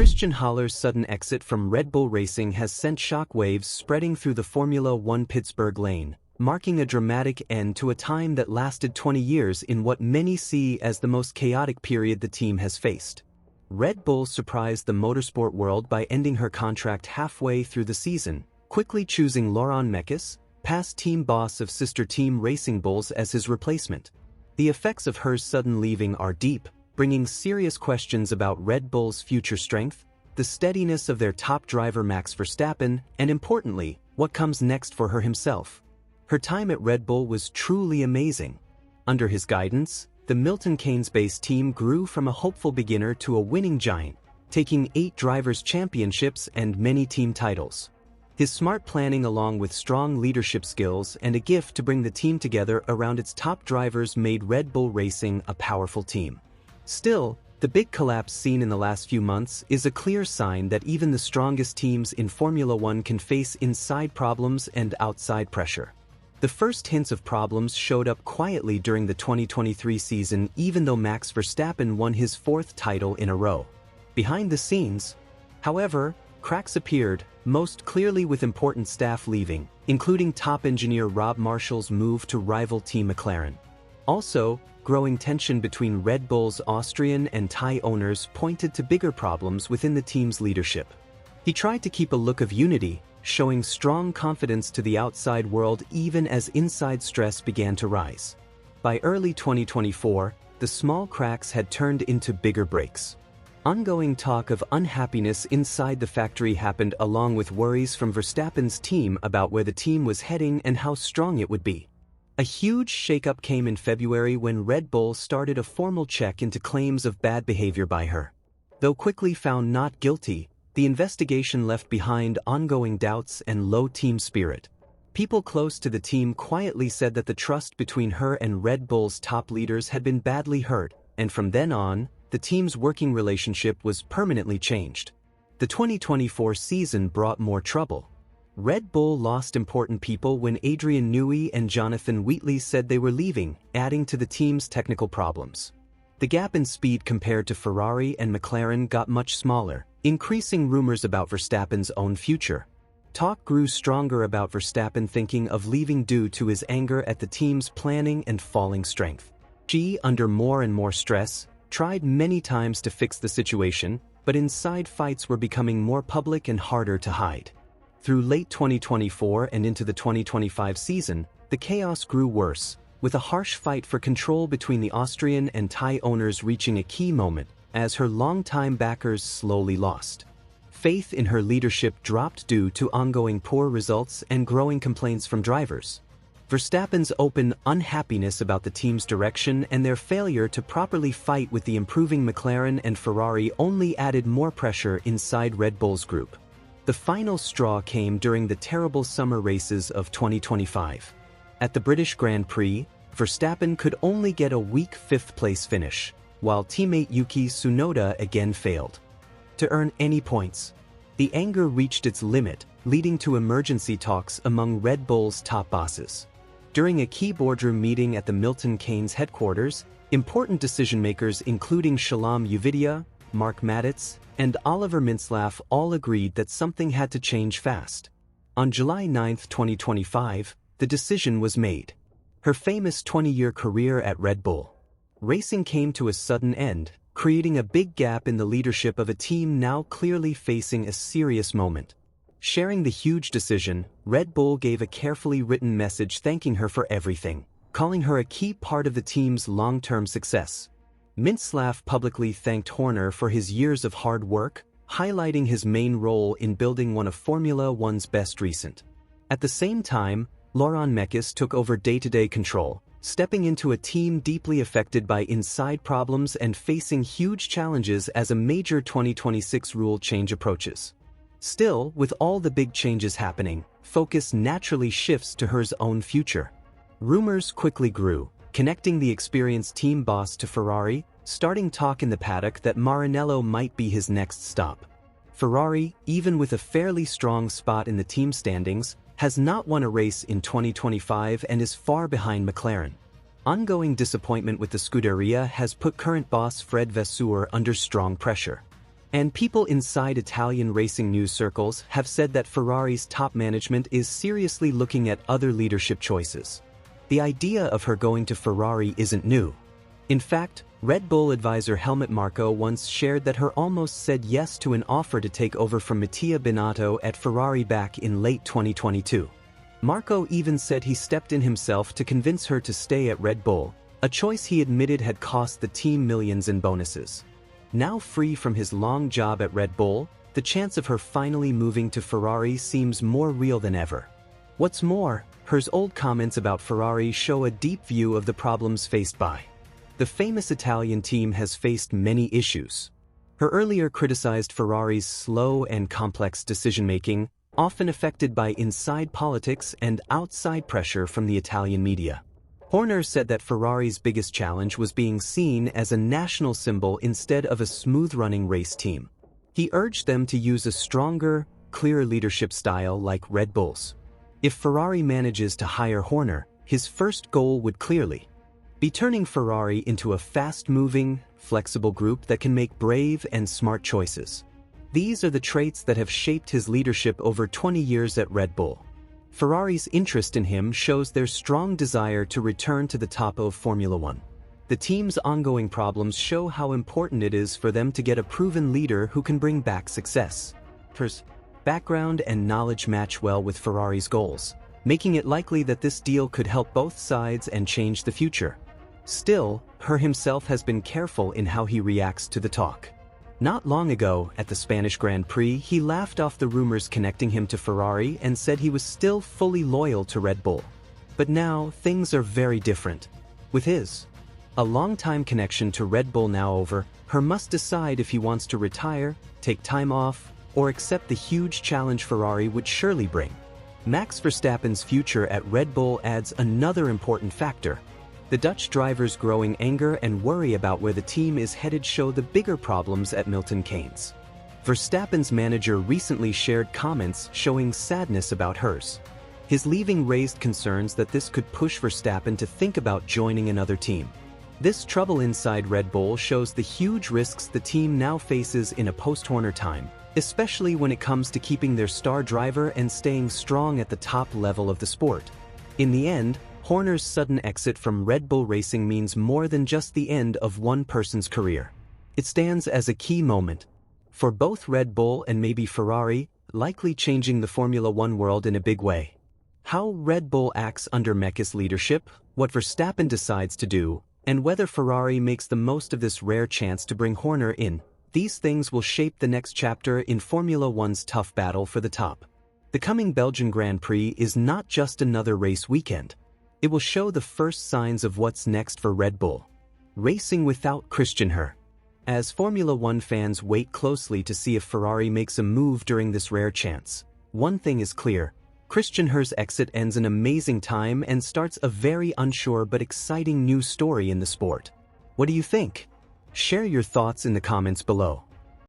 Christian Horner's sudden exit from Red Bull Racing has sent shockwaves spreading through the Formula One Pittsburgh lane, marking a dramatic end to a time that lasted 20 years in what many see as the most chaotic period the team has faced. Red Bull surprised the motorsport world by ending her contract halfway through the season, quickly choosing Laurent Mekies, past team boss of sister team Racing Bulls, as his replacement. The effects of her sudden leaving are deep, bringing serious questions about Red Bull's future strength, the steadiness of their top driver Max Verstappen, and importantly, what comes next for her himself. Her time at Red Bull was truly amazing. Under his guidance, the Milton Keynes-based team grew from a hopeful beginner to a winning giant, taking 8 drivers' championships and many team titles. His smart planning, along with strong leadership skills and a gift to bring the team together around its top drivers, made Red Bull Racing a powerful team. Still, the big collapse seen in the last few months is a clear sign that even the strongest teams in Formula One can face inside problems and outside pressure. The first hints of problems showed up quietly during the 2023 season, even though Max Verstappen won his 4th title in a row. Behind the scenes, however, cracks appeared, most clearly with important staff leaving, including top engineer Rob Marshall's move to rival team McLaren. Also, growing tension between Red Bull's Austrian and Thai owners pointed to bigger problems within the team's leadership. He tried to keep a look of unity, showing strong confidence to the outside world even as inside stress began to rise. By early 2024, the small cracks had turned into bigger breaks. Ongoing talk of unhappiness inside the factory happened, along with worries from Verstappen's team about where the team was heading and how strong it would be. A huge shakeup came in February when Red Bull started a formal check into claims of bad behavior by her. Though quickly found not guilty, the investigation left behind ongoing doubts and low team spirit. People close to the team quietly said that the trust between her and Red Bull's top leaders had been badly hurt, and from then on, the team's working relationship was permanently changed. The 2024 season brought more trouble. Red Bull lost important people when Adrian Newey and Jonathan Wheatley said they were leaving, adding to the team's technical problems. The gap in speed compared to Ferrari and McLaren got much smaller, increasing rumors about Verstappen's own future. Talk grew stronger about Verstappen thinking of leaving due to his anger at the team's planning and falling strength. She, under more and more stress, tried many times to fix the situation, but inside fights were becoming more public and harder to hide. Through late 2024 and into the 2025 season, the chaos grew worse, with a harsh fight for control between the Austrian and Thai owners reaching a key moment as her longtime backers slowly lost. Faith in her leadership dropped due to ongoing poor results and growing complaints from drivers. Verstappen's open unhappiness about the team's direction and their failure to properly fight with the improving McLaren and Ferrari only added more pressure inside Red Bull's group. The final straw came during the terrible summer races of 2025. At the British Grand Prix, Verstappen could only get a weak 5th-place finish, while teammate Yuki Tsunoda again failed to earn any points. The anger reached its limit, leading to emergency talks among Red Bull's top bosses. During a key boardroom meeting at the Milton Keynes headquarters, important decision-makers including Shalom Uvidia, Mark Maditz, and Oliver Mintzlaff all agreed that something had to change fast. On July 9, 2025, the decision was made. Her famous 20-year career at Red Bull Racing came to a sudden end, creating a big gap in the leadership of a team now clearly facing a serious moment. Sharing the huge decision, Red Bull gave a carefully written message thanking her for everything, calling her a key part of the team's long-term success. Mintzlaff publicly thanked Horner for his years of hard work, highlighting his main role in building one of Formula One's best recent. At the same time, Laurent Mekies took over day-to-day control, stepping into a team deeply affected by inside problems and facing huge challenges as a major 2026 rule change approaches. Still, with all the big changes happening, focus naturally shifts to her own future. Rumors quickly grew, connecting the experienced team boss to Ferrari, starting talk in the paddock that Maranello might be his next stop. Ferrari, even with a fairly strong spot in the team standings, has not won a race in 2025 and is far behind McLaren. Ongoing disappointment with the Scuderia has put current boss Fred Vasseur under strong pressure. And people inside Italian racing news circles have said that Ferrari's top management is seriously looking at other leadership choices. The idea of her going to Ferrari isn't new. In fact, Red Bull advisor Helmut Marko once shared that her almost said yes to an offer to take over from Mattia Binotto at Ferrari back in late 2022. Marko even said he stepped in himself to convince her to stay at Red Bull, a choice he admitted had cost the team millions in bonuses. Now free from his long job at Red Bull, the chance of her finally moving to Ferrari seems more real than ever. What's more, her old comments about Ferrari show a deep view of the problems faced by the famous Italian team has faced many issues. Her earlier criticized Ferrari's slow and complex decision-making, often affected by inside politics and outside pressure from the Italian media. Horner said that Ferrari's biggest challenge was being seen as a national symbol instead of a smooth-running race team. He urged them to use a stronger, clearer leadership style like Red Bull's. If Ferrari manages to hire Horner, his first goal would clearly be turning Ferrari into a fast-moving, flexible group that can make brave and smart choices. These are the traits that have shaped his leadership over 20 years at Red Bull. Ferrari's interest in him shows their strong desire to return to the top of Formula One. The team's ongoing problems show how important it is for them to get a proven leader who can bring back success. His background and knowledge match well with Ferrari's goals, making it likely that this deal could help both sides and change the future. Still, Her himself has been careful in how he reacts to the talk. Not long ago, at the Spanish Grand Prix, he laughed off the rumors connecting him to Ferrari and said he was still fully loyal to Red Bull. But now, things are very different. With a long-time connection to Red Bull now over, Her must decide if he wants to retire, take time off, or accept the huge challenge Ferrari would surely bring. Max Verstappen's future at Red Bull adds another important factor. The Dutch driver's growing anger and worry about where the team is headed show the bigger problems at Milton Keynes. Verstappen's manager recently shared comments showing sadness about hers. His leaving raised concerns that this could push Verstappen to think about joining another team. This trouble inside Red Bull shows the huge risks the team now faces in a post-Horner time, especially when it comes to keeping their star driver and staying strong at the top level of the sport. In the end, Horner's sudden exit from Red Bull Racing means more than just the end of one person's career. It stands as a key moment for both Red Bull and maybe Ferrari, likely changing the Formula One world in a big way. How Red Bull acts under Mekies' leadership, what Verstappen decides to do, and whether Ferrari makes the most of this rare chance to bring Horner in, these things will shape the next chapter in Formula One's tough battle for the top. The coming Belgian Grand Prix is not just another race weekend. It will show the first signs of what's next for Red Bull. Racing without Christian Horner. As Formula One fans wait closely to see if Ferrari makes a move during this rare chance, one thing is clear: Christian Horner's exit ends an amazing time and starts a very unsure but exciting new story in the sport. What do you think? Share your thoughts in the comments below.